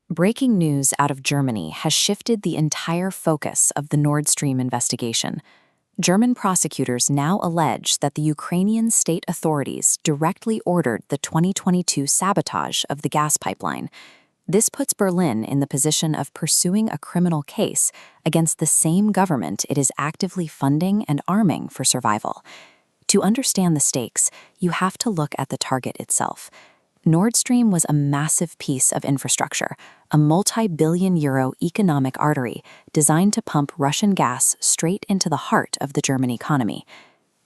Breaking news out of Germany has shifted the entire focus of the Nord Stream investigation. German prosecutors now allege that the Ukrainian state authorities directly ordered the 2022 sabotage of the gas pipeline. This puts Berlin in the position of pursuing a criminal case against the same government it is actively funding and arming for survival. To understand the stakes, you have to look at the target itself. Nord Stream was a massive piece of infrastructure, a multi-billion-euro economic artery designed to pump Russian gas straight into the heart of the German economy.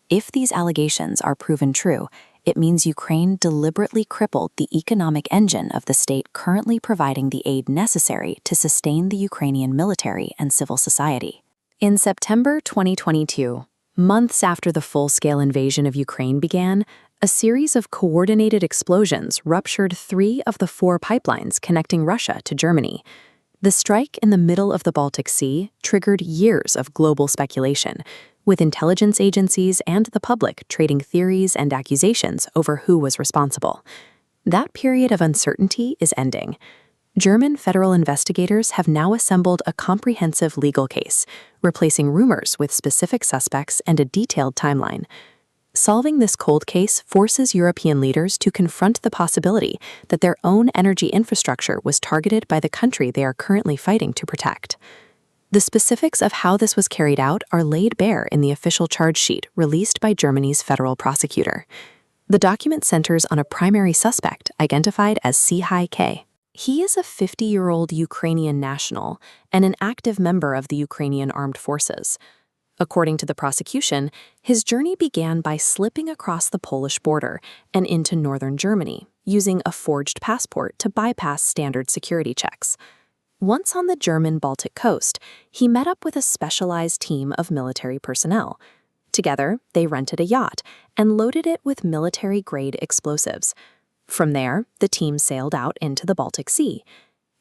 If these allegations are proven true, it means Ukraine deliberately crippled the economic engine of the state currently providing the aid necessary to sustain the Ukrainian military and civil society. In September 2022, months after the full-scale invasion of Ukraine began, a series of coordinated explosions ruptured 3 of the 4 pipelines connecting Russia to Germany. The strike in the middle of the Baltic Sea triggered years of global speculation, with intelligence agencies and the public trading theories and accusations over who was responsible. That period of uncertainty is ending. German federal investigators have now assembled a comprehensive legal case, replacing rumors with specific suspects and a detailed timeline. Solving this cold case forces European leaders to confront the possibility that their own energy infrastructure was targeted by the country they are currently fighting to protect. The specifics of how this was carried out are laid bare in the official charge sheet released by Germany's federal prosecutor. The document centers on a primary suspect identified as C-K. He is a 50-year-old Ukrainian national and an active member of the Ukrainian armed forces. According to the prosecution, his journey began by slipping across the Polish border and into northern Germany, using a forged passport to bypass standard security checks. Once on the German Baltic coast, he met up with a specialized team of military personnel. Together, they rented a yacht and loaded it with military-grade explosives. From there, the team sailed out into the Baltic Sea.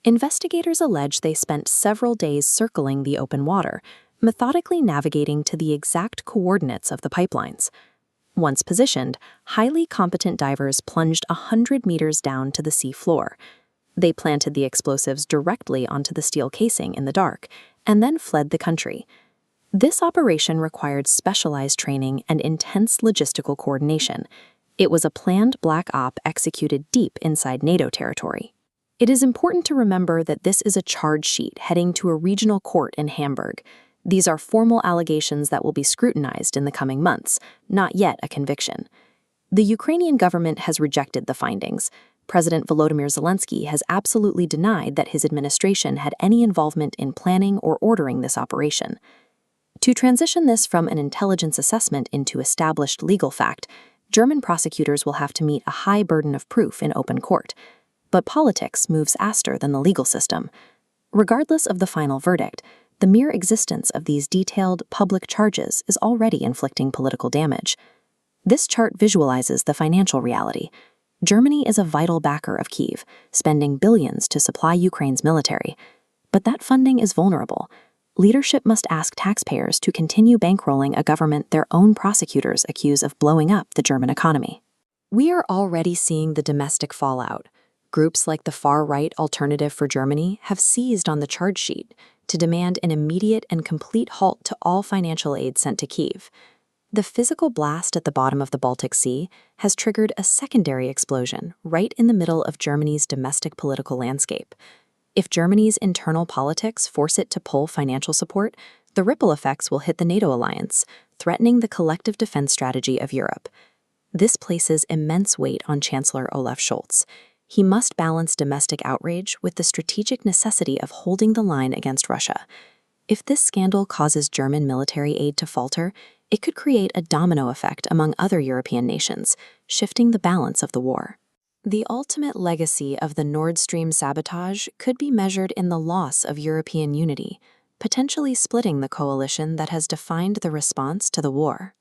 Investigators allege they spent several days circling the open water, methodically navigating to the exact coordinates of the pipelines. Once positioned, highly competent divers plunged 100 meters down to the sea floor. They planted the explosives directly onto the steel casing in the dark, and then fled the country. This operation required specialized training and intense logistical coordination. It was a planned black op executed deep inside NATO territory. It is important to remember that this is a charge sheet heading to a regional court in Hamburg. These are formal allegations that will be scrutinized in the coming months, not yet a conviction. The Ukrainian government has rejected the findings. President Volodymyr Zelensky has absolutely denied that his administration had any involvement in planning or ordering this operation. To transition this from an intelligence assessment into established legal fact, German prosecutors will have to meet a high burden of proof in open court. But politics moves faster than the legal system. Regardless of the final verdict, the mere existence of these detailed public charges is already inflicting political damage. This chart visualizes the financial reality. Germany is a vital backer of Kyiv, spending billions to supply Ukraine's military. But that funding is vulnerable. Leadership must ask taxpayers to continue bankrolling a government their own prosecutors accuse of blowing up the German economy. We are already seeing the domestic fallout. Groups like the far-right Alternative for Germany have seized on the charge sheet to demand an immediate and complete halt to all financial aid sent to Kyiv. The physical blast at the bottom of the Baltic Sea has triggered a secondary explosion right in the middle of Germany's domestic political landscape. If Germany's internal politics force it to pull financial support, the ripple effects will hit the NATO alliance, threatening the collective defense strategy of Europe. This places immense weight on Chancellor Olaf Scholz. He must balance domestic outrage with the strategic necessity of holding the line against Russia. If this scandal causes German military aid to falter, it could create a domino effect among other European nations, shifting the balance of the war. The ultimate legacy of the Nord Stream sabotage could be measured in the loss of European unity, potentially splitting the coalition that has defined the response to the war.